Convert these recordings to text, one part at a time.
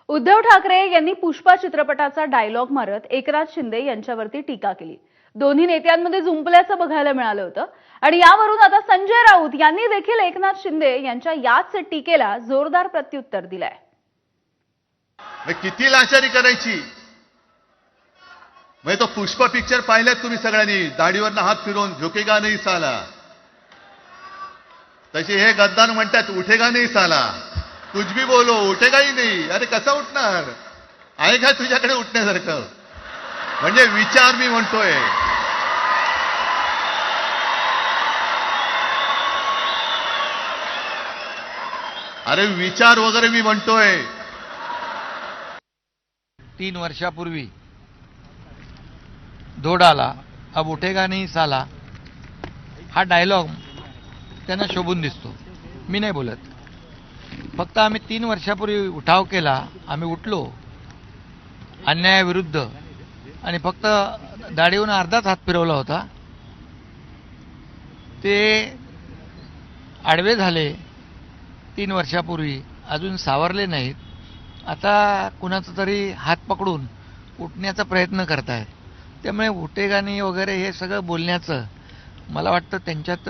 उद्धव ठाकरे यांनी पुष्पा चित्रपटाचा डायलॉग मारत एकनाथ शिंदे यांच्यावरती टीका केली। दोन्ही नेत्यांमध्ये जुंपल्याचं बघायला मिळालं होतं आणि यावरून आता संजय राऊत यांनी देखील एकनाथ शिंदे यांच्या याच टीकेला जोरदार प्रत्युत्तर दिलंय। किती लाचारी करायची? तो पुष्पा पिक्चर पाहिल्यात तुम्ही सगळ्यांनी, दाढीवरनं हात फिरवून झुकेगा नाही साला, तसे हे गद्दार म्हणतात उठेगा नाही साला, कुछ भी बोलो उठेगा ही नाही। अरे कसा उठणार? आहे का तुझ्याकडे उठण्यासारखं? म्हणजे विचार मी म्हणतोय, अरे विचार वगैरे मी म्हणतोय। 3 वर्षापूर्वी धोडाला अब उठेगा नहीं साला हा डायलॉग त्यांना शोभून दिसतो। मी नाही बोलत, फक्त आम्ही 3 वर्षापूर्वी उठाव केला, आम्ही उठलो अन्यायाविरुद्ध आणि फक्त दाढीवरून अर्धाच हात फिरवला होता, ते आडवे झाले 3 वर्षापूर्वी, अजून सावरले नाहीत। आता कुणाचा तरी हात पकडून उठण्याचा प्रयत्न करतायत। त्यामुळे उठेगा नाही वगैरे हे सगळं बोलण्याचं मला वाटतं त्यांच्यात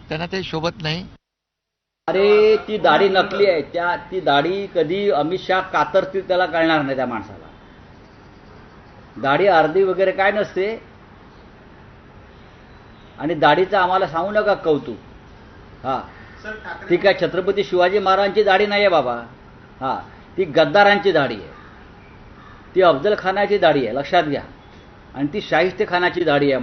त्यांना ते शोभत नाही। अरे ती दाढी नकली आहे, ती दाढी कधी अमित शाह कातरतील त्याला कळणार नाही त्या माणसाला। दाढी अर्धी वगैरे काय नसते, आणि दाढीचं आम्हाला सांगू नका कौतुक। हा ठीक आहे, छत्रपती शिवाजी महाराजांची दाढी नाही आहे बाबा, हा ती गद्दारांची दाढी आहे, ती अफजल खानाची दाढी आहे, लक्षात घ्या, आणि ती शाहिस्ते खानाची दाढी आहे।